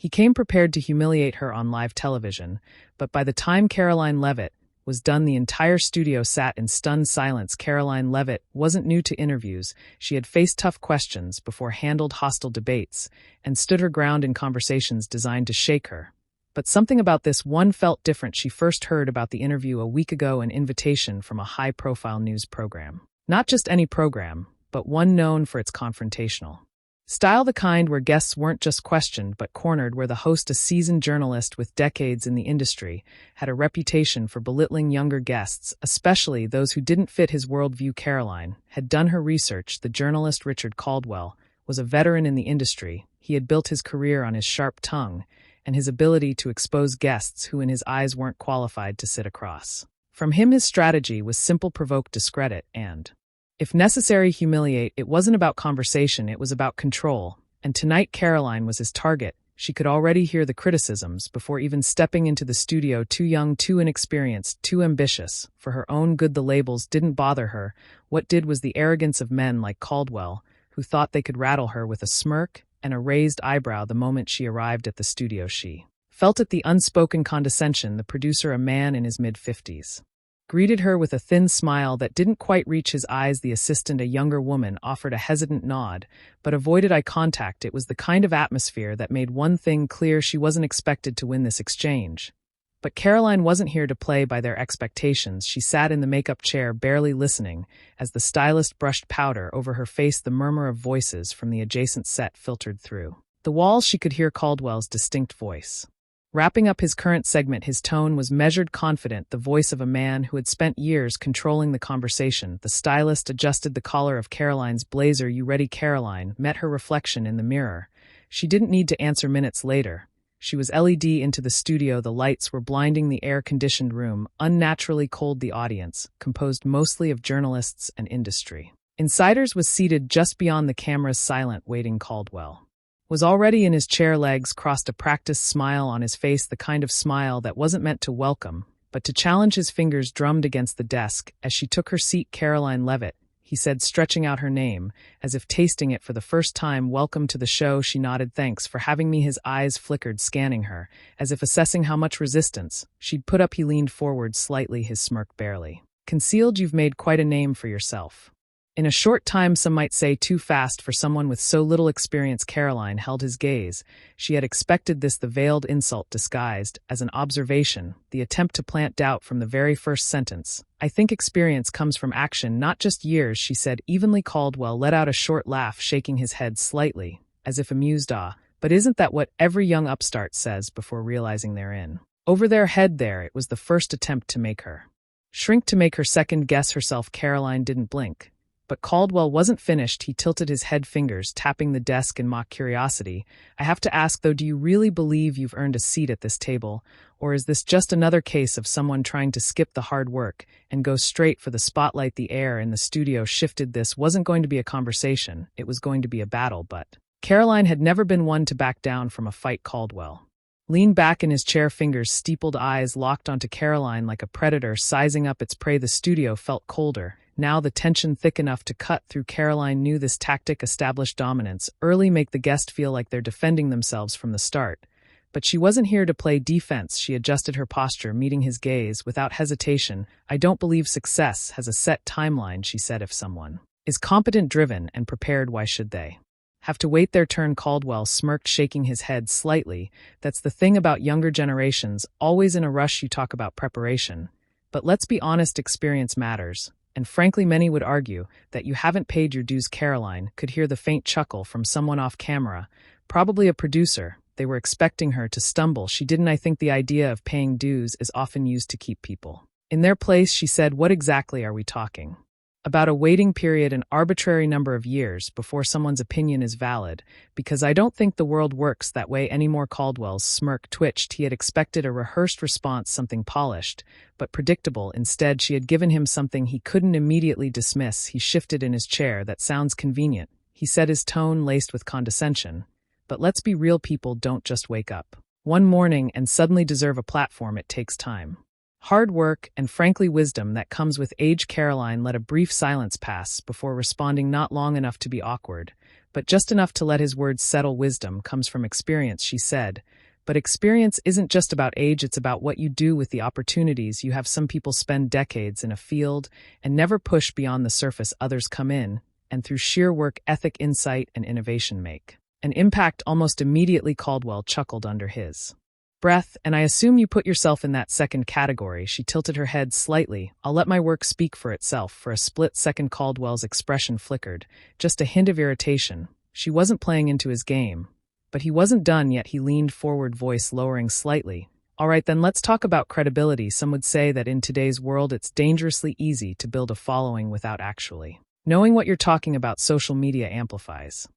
He came prepared to humiliate her on live television, but by the time Karoline Leavitt was done, the entire studio sat in stunned silence. Karoline Leavitt wasn't new to interviews. She had faced tough questions before, handled hostile debates, and stood her ground in conversations designed to shake her. But something about this one felt different. She first heard about the interview a week ago, an invitation from a high-profile news program. Not just any program, but one known for its confrontational style, the kind where guests weren't just questioned but cornered, where the host, a seasoned journalist with decades in the industry, had a reputation for belittling younger guests, especially those who didn't fit his worldview. Karoline had done her research. The journalist, Richard Caldwell, was a veteran in the industry. He had built his career on his sharp tongue and his ability to expose guests who in his eyes weren't qualified to sit across from him. His strategy was simple: provoke, discredit, and, if necessary, humiliate. It wasn't about conversation, it was about control. And tonight Karoline was his target. She could already hear the criticisms before even stepping into the studio. Too young, too inexperienced, too ambitious. For her own good, the labels didn't bother her. What did was the arrogance of men like Caldwell, who thought they could rattle her with a smirk and a raised eyebrow. The moment she arrived at the studio, she felt it, the unspoken condescension. The producer, a man in his mid-50s, greeted her with a thin smile that didn't quite reach his eyes. The assistant, a younger woman, offered a hesitant nod, but avoided eye contact. It was the kind of atmosphere that made one thing clear: she wasn't expected to win this exchange. But Karoline wasn't here to play by their expectations. She sat in the makeup chair, barely listening, as the stylist brushed powder over her face. The murmur of voices from the adjacent set filtered through the walls. She could hear Caldwell's distinct voice. Wrapping up his current segment, his tone was measured, confident, the voice of a man who had spent years controlling the conversation. The stylist adjusted the collar of Karoline's blazer. "You ready?" Karoline met her reflection in the mirror. She didn't need to answer. Minutes later, she was LED into the studio. The lights were blinding, the air-conditioned room unnaturally cold. The audience, composed mostly of journalists and industry insiders, was seated just beyond the cameras, silent, waiting. Caldwell was already in his chair, legs crossed, a practiced smile on his face, the kind of smile that wasn't meant to welcome, but to challenge. His fingers drummed against the desk as she took her seat. "Karoline Leavitt," he said, stretching out her name, as if tasting it for the first time. "Welcome to the show." She nodded. "Thanks for having me." His eyes flickered, scanning her, as if assessing how much resistance she'd put up. He leaned forward slightly, his smirk barely concealed. "You've made quite a name for yourself in a short time, some might say too fast for someone with so little experience." Karoline held his gaze. She had expected this, the veiled insult disguised as an observation, the attempt to plant doubt from the very first sentence. "I think experience comes from action, not just years," she said evenly. Caldwell let out a short laugh, shaking his head slightly, as if amused. "Ah, but isn't that what every young upstart says before realizing they're in over their head there?" It was the first attempt to make her shrink, to make her second guess herself. Karoline didn't blink. But Caldwell wasn't finished. He tilted his head, fingers tapping the desk in mock curiosity. "I have to ask, though, do you really believe you've earned a seat at this table? Or is this just another case of someone trying to skip the hard work and go straight for the spotlight?" The air in the studio shifted. This wasn't going to be a conversation. It was going to be a battle. But Karoline had never been one to back down from a fight. Caldwell leaned back in his chair, fingers steepled, eyes locked onto Karoline like a predator sizing up its prey. The studio felt colder now, the tension thick enough to cut through. Karoline knew this tactic: establish dominance early, make the guest feel like they're defending themselves from the start. But she wasn't here to play defense. She adjusted her posture, meeting his gaze without hesitation. "I don't believe success has a set timeline," she said. "If someone is competent, driven, and prepared, why should they have to wait their turn?" Caldwell smirked, shaking his head slightly. "That's the thing about younger generations, always in a rush. You talk about preparation, but let's be honest, experience matters. And frankly, many would argue that you haven't paid your dues." Karoline could hear the faint chuckle from someone off camera, probably a producer. They were expecting her to stumble. She didn't. "I think the idea of paying dues is often used to keep people in their place," she said. "What exactly are we talking about?" "A waiting period, an arbitrary number of years before someone's opinion is valid, because I don't think the world works that way anymore." Caldwell's smirk twitched. He had expected a rehearsed response, something polished but predictable. Instead, she had given him something he couldn't immediately dismiss. He shifted in his chair. "That sounds convenient," he said, his tone laced with condescension. "But let's be real, people don't just wake up one morning and suddenly deserve a platform. It takes time, hard work, and frankly wisdom that comes with age." Karoline let a brief silence pass before responding, not long enough to be awkward, but just enough to let his words settle. Wisdom comes from experience, she said. But experience isn't just about age, it's about what you do with the opportunities you have. Some people spend decades in a field and never push beyond the surface. Others come in, and through sheer work ethic, insight, and innovation make an impact. Almost immediately Caldwell chuckled under his breath. And I assume you put yourself in that second category. She tilted her head slightly. I'll let my work speak for itself. For a split second Caldwell's expression flickered, just a hint of irritation. She wasn't playing into his game. But he wasn't done yet. He leaned forward, voice lowering slightly. All right, then let's talk about credibility. Some would say that in today's world it's dangerously easy to build a following without actually knowing what you're talking about. Social media amplifies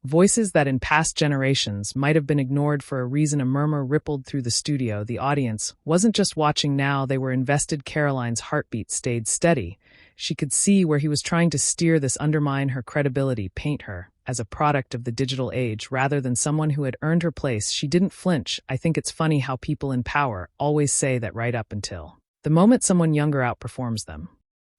voices that in past generations might have been ignored for a reason. A murmur rippled through the studio. The audience wasn't just watching now, they were invested. Caroline's heartbeat stayed steady. She could see where he was trying to steer this: undermine her credibility, paint her as a product of the digital age rather than someone who had earned her place. She didn't flinch. I think it's funny how people in power always say that right up until the moment someone younger outperforms them,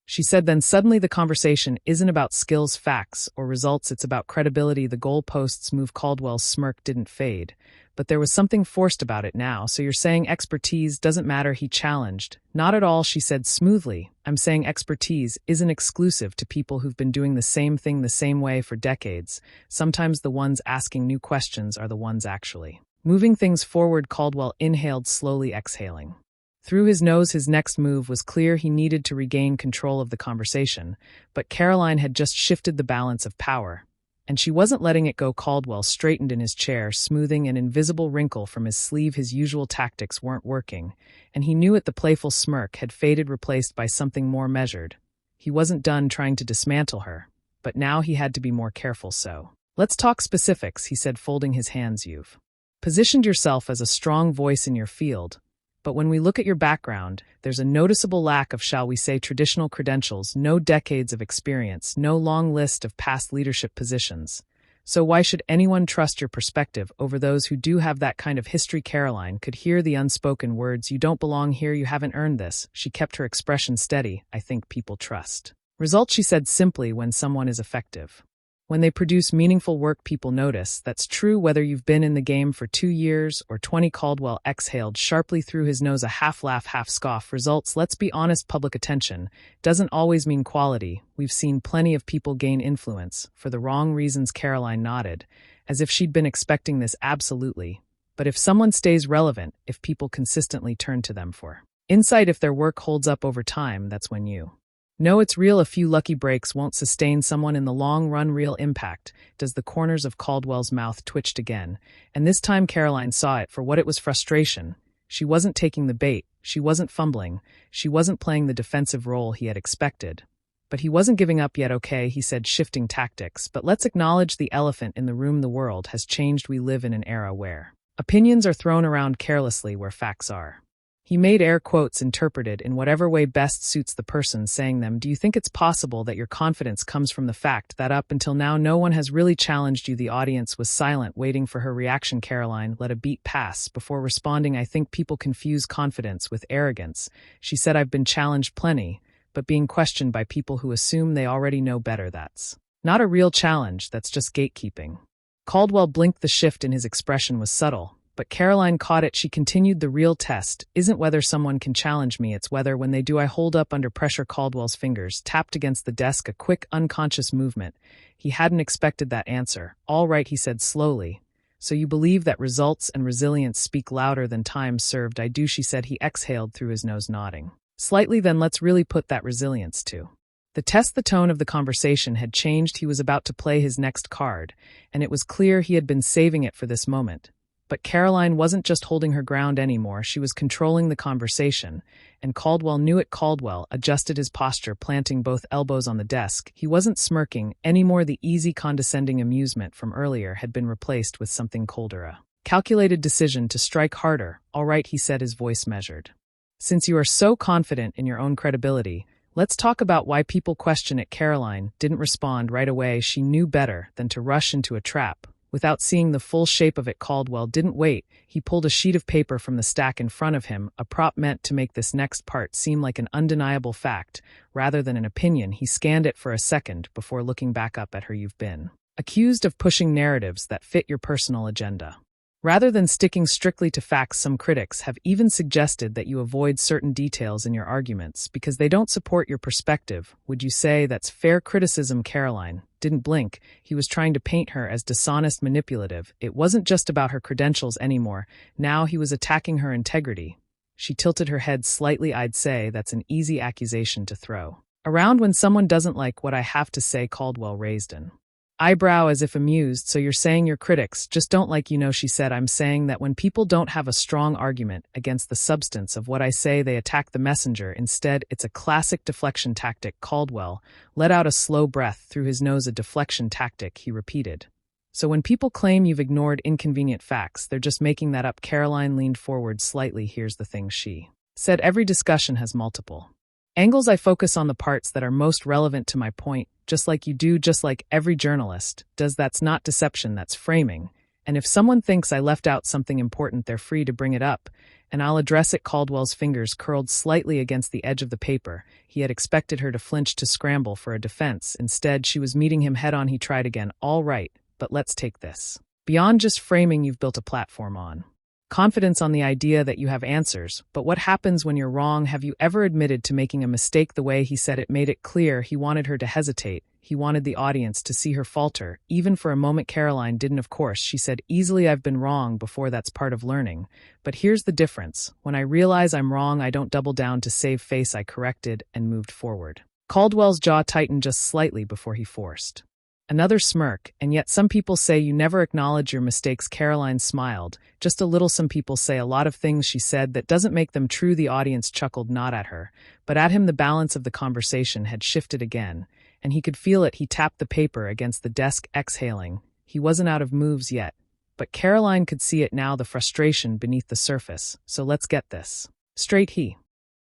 she said. Then suddenly the conversation isn't about skills, facts, or results, it's about credibility. The goalposts move. Caldwell's smirk didn't fade, but there was something forced about it now. So you're saying expertise doesn't matter? He challenged. Not at all, she said smoothly. I'm saying expertise isn't exclusive to people who've been doing the same thing the same way for decades. Sometimes the ones asking new questions are the ones actually moving things forward. Caldwell inhaled slowly, exhaling through his nose. His next move was clear. He needed to regain control of the conversation, but Caroline had just shifted the balance of power, and she wasn't letting it go. Caldwell straightened in his chair, smoothing an invisible wrinkle from his sleeve. His usual tactics weren't working, and he knew it. The playful smirk had faded, replaced by something more measured. He wasn't done trying to dismantle her, but now he had to be more careful. So, let's talk specifics, he said, folding his hands. You've positioned yourself as a strong voice in your field, but when we look at your background, there's a noticeable lack of, shall we say, traditional credentials. No decades of experience, no long list of past leadership positions. So why should anyone trust your perspective over those who do have that kind of history? Caroline could hear the unspoken words. You don't belong here, you haven't earned this. She kept her expression steady. I think people trust results, she said simply. When someone is effective, when they produce meaningful work, people notice. That's true whether you've been in the game for 2 years or 20. Caldwell exhaled sharply through his nose, a half laugh, half scoff. Results, let's be honest, public attention doesn't always mean quality. We've seen plenty of people gain influence for the wrong reasons. Caroline nodded, as if she'd been expecting this. Absolutely. But if someone stays relevant, if people consistently turn to them for insight, if their work holds up over time, that's when you no, it's real. A few lucky breaks won't sustain someone in the long run. Real impact does. The corners of Caldwell's mouth twitched again, and this time Caroline saw it for what it was: frustration. She wasn't taking the bait, she wasn't fumbling, she wasn't playing the defensive role he had expected. But he wasn't giving up yet. Okay, he said, shifting tactics, but let's acknowledge the elephant in the room. The world has changed. We live in an era where opinions are thrown around carelessly, where facts are, he made air quotes, interpreted in whatever way best suits the person saying them. Do you think it's possible that your confidence comes from the fact that up until now no one has really challenged you? The audience was silent, waiting for her reaction. Caroline let a beat pass before responding. I think people confuse confidence with arrogance. She said, I've been challenged plenty, but being questioned by people who assume they already know better, that's not a real challenge, that's just gatekeeping. Caldwell blinked. The shift in his expression was subtle, but Caroline caught it. She continued, the real test isn't whether someone can challenge me, it's whether when they do I hold up under pressure. Caldwell's fingers tapped against the desk, a quick, unconscious movement. He hadn't expected that answer. All right, he said slowly. So you believe that results and resilience speak louder than time served? I do, she said. He exhaled through his nose, nodding slightly. Then let's really put that resilience to the test. The tone of the conversation had changed. He was about to play his next card, and it was clear he had been saving it for this moment. But Caroline wasn't just holding her ground anymore, she was controlling the conversation, and Caldwell knew it. Caldwell adjusted his posture, planting both elbows on the desk. He wasn't smirking anymore. The easy, condescending amusement from earlier had been replaced with something colder, a calculated decision to strike harder. All right, he said, his voice measured. Since you are so confident in your own credibility, let's talk about why people question it. Caroline didn't respond right away. She knew better than to rush into a trap without seeing the full shape of it. Caldwell didn't wait. He pulled a sheet of paper from the stack in front of him, a prop meant to make this next part seem like an undeniable fact rather than an opinion. He scanned it for a second before looking back up at her. You've been accused of pushing narratives that fit your personal agenda. Rather than sticking strictly to facts, some critics have even suggested that you avoid certain details in your arguments because they don't support your perspective. Would you say that's fair criticism? Karoline didn't blink. He was trying to paint her as dishonest, manipulative. It wasn't just about her credentials anymore. Now he was attacking her integrity. She tilted her head slightly. I'd say that's an easy accusation to throw around when someone doesn't like what I have to say. Caldwell raised an eyebrow as if amused. So you're saying your critics just don't like you? No, she said. I'm saying that when people don't have a strong argument against the substance of what I say, they attack the messenger. Instead, it's a classic deflection tactic. Caldwell let out a slow breath through his nose. A deflection tactic, he repeated. So when people claim you've ignored inconvenient facts, they're just making that up. Karoline leaned forward slightly. Here's the thing, she said. Every discussion has multiple angles. I focus on the parts that are most relevant to my point, just like you do, just like every journalist does. That's not deception, that's framing. And if someone thinks I left out something important, they're free to bring it up, and I'll address it. Caldwell's fingers curled slightly against the edge of the paper. He had expected her to flinch, to scramble for a defense. Instead, she was meeting him head-on. He tried again. All right, but let's take this beyond just framing. You've built a platform on confidence, on the idea that you have answers. But what happens when you're wrong? Have you ever admitted to making a mistake? The way he said it made it clear he wanted her to hesitate. He wanted the audience to see her falter, even for a moment. Karoline didn't. Of course, she said easily. I've been wrong before. That's part of learning. But here's the difference. When I realize I'm wrong, I don't double down to save face. I corrected and moved forward. Caldwell's jaw tightened just slightly before he forced another smirk. And yet some people say you never acknowledge your mistakes. Karoline smiled, just a little. Some people say a lot of things, she said, that doesn't make them true. The audience chuckled, not at her, but at him. The balance of the conversation had shifted again, and he could feel it. He tapped the paper against the desk, exhaling. He wasn't out of moves yet, but Karoline could see it now, the frustration beneath the surface. So let's get this straight, he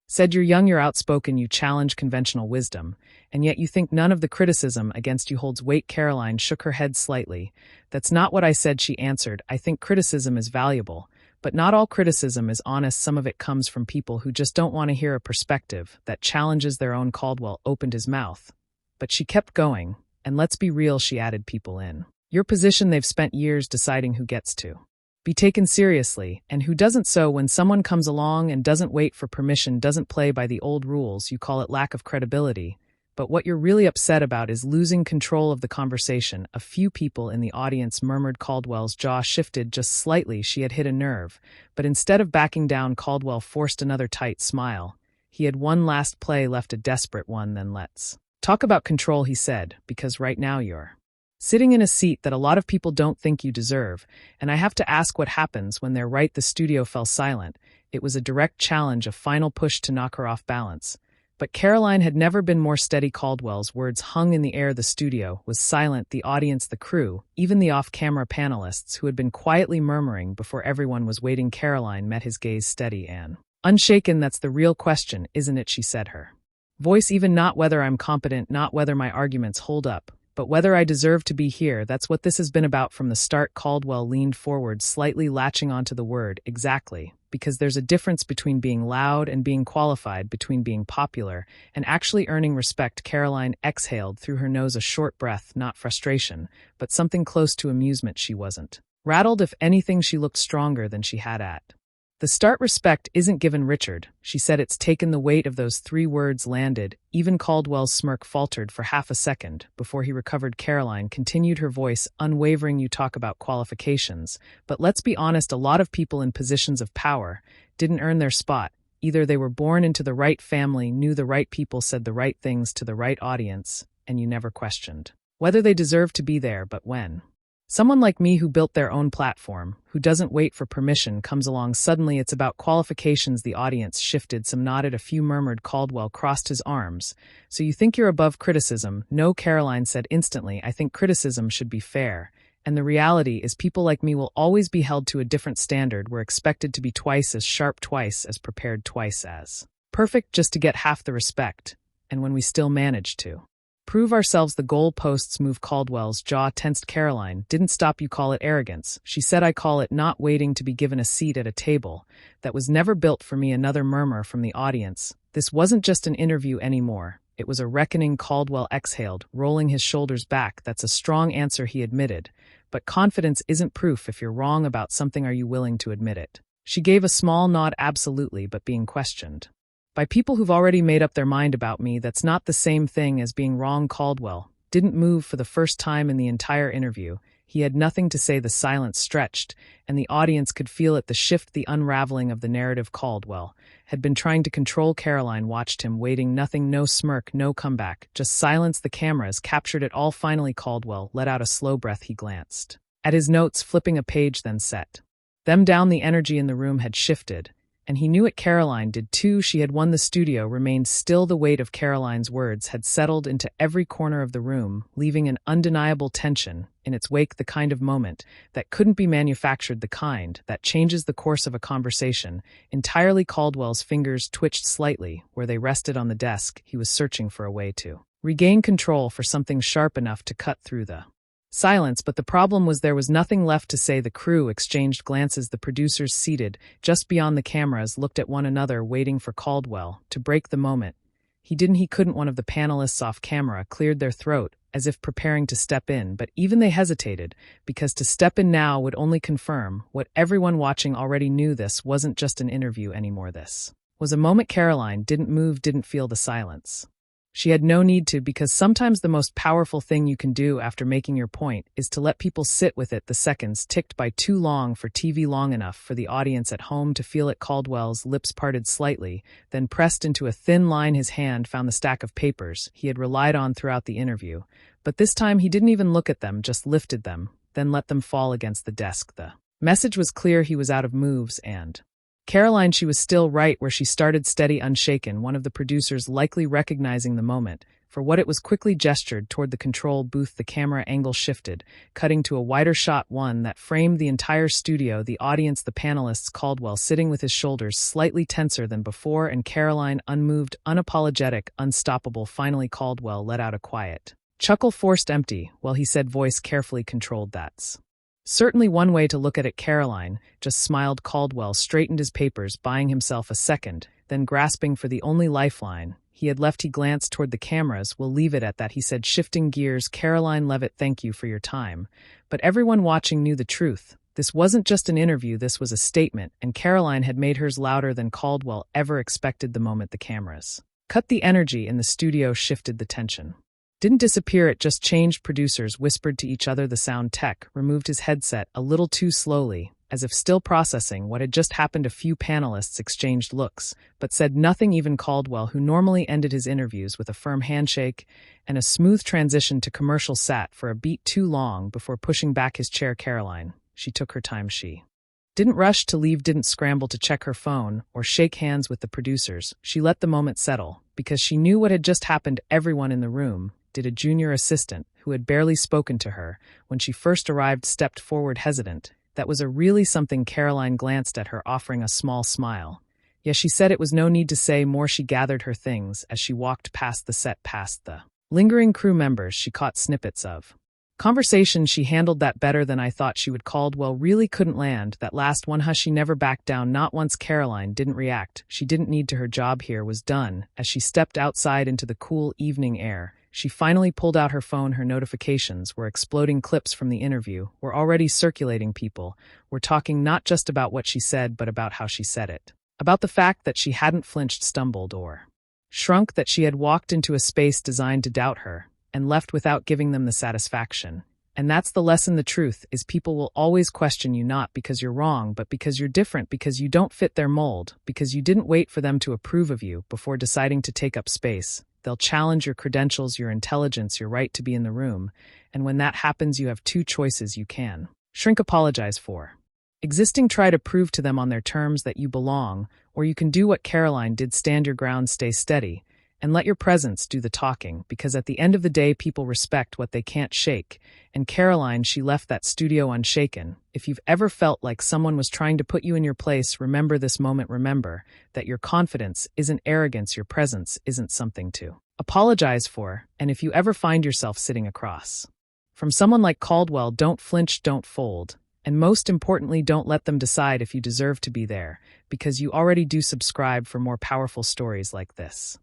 said. You're young, you're outspoken, you challenge conventional wisdom, and yet you think none of the criticism against you holds weight. Karoline shook her head slightly. That's not what I said, she answered. I think criticism is valuable, but not all criticism is honest. Some of it comes from people who just don't want to hear a perspective that challenges their own. Caldwell opened his mouth, but she kept going. And let's be real, she added, people in your position, they've spent years deciding who gets to be taken seriously and who doesn't. So when someone comes along and doesn't wait for permission, doesn't play by the old rules, you call it lack of credibility. But what you're really upset about is losing control of the conversation. A few people in the audience murmured. Caldwell's jaw shifted just slightly. She had hit a nerve, but instead of backing down, Caldwell forced another tight smile. He had one last play left, a desperate one. Then let's talk about control, he said, because right now you're sitting in a seat that a lot of people don't think you deserve, and I have to ask what happens when they're right. The studio fell silent. It was a direct challenge, a final push to knock her off balance. But Karoline had never been more steady. Caldwell's words hung in the air. The studio was silent, the audience, the crew, even the off-camera panelists who had been quietly murmuring before everyone was waiting. Karoline met his gaze, steady and unshaken. That's the real question, isn't it, she said, her voice even. Not whether I'm competent, not whether my arguments hold up, but whether I deserve to be here. That's what this has been about from the start. Caldwell leaned forward, slightly latching onto the word. Exactly, because there's a difference between being loud and being qualified, between being popular and actually earning respect. Karoline exhaled through her nose, a short breath, not frustration, but something close to amusement. She wasn't rattled. If anything, she looked stronger than she had at the start. Respect isn't given, Richard, she said. It's taken. The weight of those 3 words landed. Even Caldwell's smirk faltered for half a second before he recovered. Karoline continued, her voice unwavering. You talk about qualifications, but let's be honest, a lot of people in positions of power didn't earn their spot. Either they were born into the right family, knew the right people, said the right things to the right audience, and you never questioned whether they deserved to be there. But when someone like me, who built their own platform, who doesn't wait for permission, comes along, suddenly it's about qualifications. The audience shifted. Some nodded, a few murmured. Caldwell crossed his arms. So you think you're above criticism? No, Karoline said instantly. I think criticism should be fair. And the reality is people like me will always be held to a different standard. We're expected to be twice as sharp, twice as prepared, twice as perfect, just to get half the respect. And when we still manage to prove ourselves, the goalposts move. Caldwell's jaw tensed. Karoline didn't stop. You call it arrogance, she said. I call it not waiting to be given a seat at a table that was never built for me. Another murmur from the audience. This wasn't just an interview anymore. It was a reckoning. Caldwell exhaled, rolling his shoulders back. That's a strong answer, he admitted. But confidence isn't proof. If you're wrong about something, are you willing to admit it? She gave a small nod. Absolutely, but being questioned by people who've already made up their mind about me, that's not the same thing as being wrong. Caldwell didn't move for the first time in the entire interview. He had nothing to say. The silence stretched, and the audience could feel it, the shift, the unraveling of the narrative. Caldwell had been trying to control. Karoline watched him, waiting. Nothing, no smirk, no comeback, just silence. The cameras captured it all. Finally, Caldwell let out a slow breath. He glanced at his notes, flipping a page, then set them down. The energy in the room had shifted, and he knew it. Karoline did too. She had won. The studio remained still. The weight of Karoline's words had settled into every corner of the room, leaving an undeniable tension in its wake, the kind of moment that couldn't be manufactured, the kind that changes the course of a conversation entirely. Caldwell's fingers twitched slightly where they rested on the desk. He was searching for a way to regain control, for something sharp enough to cut through the silence, but the problem was there was nothing left to say. The crew exchanged glances. The producers, seated just beyond the cameras, looked at one another, waiting for Caldwell to break the moment. He couldn't. One of the panelists off camera cleared their throat, as if preparing to step in, but even they hesitated, because to step in now would only confirm what everyone watching already knew. This wasn't just an interview anymore. This was a moment. Karoline didn't move, didn't feel the silence. She had no need to, because sometimes the most powerful thing you can do after making your point is to let people sit with it. The seconds ticked by too long for TV, long enough for the audience at home to feel it. Caldwell's lips parted slightly, then pressed into a thin line. His hand found the stack of papers he had relied on throughout the interview, but this time he didn't even look at them, just lifted them, then let them fall against the desk. The message was clear. He was out of moves, and Karoline, she was still right where she started, steady, unshaken. One of the producers, likely recognizing the moment for what it was, quickly gestured toward the control booth. The camera angle shifted, cutting to a wider shot, one that framed the entire studio, the audience, the panelists. Caldwell sitting with his shoulders slightly tenser than before, and Karoline unmoved, unapologetic, unstoppable. Finally, Caldwell let out a quiet chuckle, forced empty, while he said, voice carefully controlled, "That's certainly one way to look at it." Karoline just smiled. Caldwell straightened his papers, buying himself a second, then grasping for the only lifeline he had left, he glanced toward the cameras. "We'll leave it at that," he said, shifting gears. "Karoline Leavitt, thank you for your time." But everyone watching knew the truth. This wasn't just an interview, this was a statement, and Karoline had made hers louder than Caldwell ever expected. The moment the cameras cut, the energy in the studio shifted. The tension didn't disappear, it just changed. Producers whispered to each other. The sound tech removed his headset a little too slowly, as if still processing what had just happened. A few panelists exchanged looks, but said nothing. Even Caldwell, who normally ended his interviews with a firm handshake and a smooth transition to commercial, sat for a beat too long before pushing back his chair. Karoline, she took her time. She didn't rush to leave, didn't scramble to check her phone or shake hands with the producers. She let the moment settle, because she knew what had just happened. Everyone in the room did. A junior assistant, who had barely spoken to her when she first arrived, stepped forward, hesitant. "That was a really something." Karoline glanced at her, offering a small smile. Yes, she said. It was no need to say more. She gathered her things as she walked past the set, past the lingering crew members. She caught snippets of conversation. "She handled that better than I thought she would." Caldwell really couldn't land that last one. Hush, she never backed down, not once. Karoline didn't react. She didn't need to. Her job here was done. As she stepped outside into the cool evening air, she finally pulled out her phone. Her notifications were exploding. Clips from the interview were already circulating. People were talking not just about what she said, but about how she said it. About the fact that she hadn't flinched, stumbled, or shrunk, that she had walked into a space designed to doubt her and left without giving them the satisfaction. And that's the lesson. The truth is, people will always question you, not because you're wrong, but because you're different, because you don't fit their mold, because you didn't wait for them to approve of you before deciding to take up space. They'll challenge your credentials, your intelligence, your right to be in the room. And when that happens, you have two choices. You can shrink, apologize for existing, try to prove to them on their terms that you belong, or you can do what Karoline did, stand your ground, stay steady, and let your presence do the talking, because at the end of the day, people respect what they can't shake. And Karoline, she left that studio unshaken. If you've ever felt like someone was trying to put you in your place, remember this moment. Remember that your confidence isn't arrogance, your presence isn't something to apologize for. And if you ever find yourself sitting across from someone like Caldwell, don't flinch, don't fold. And most importantly, don't let them decide if you deserve to be there, because you already do. Subscribe for more powerful stories like this.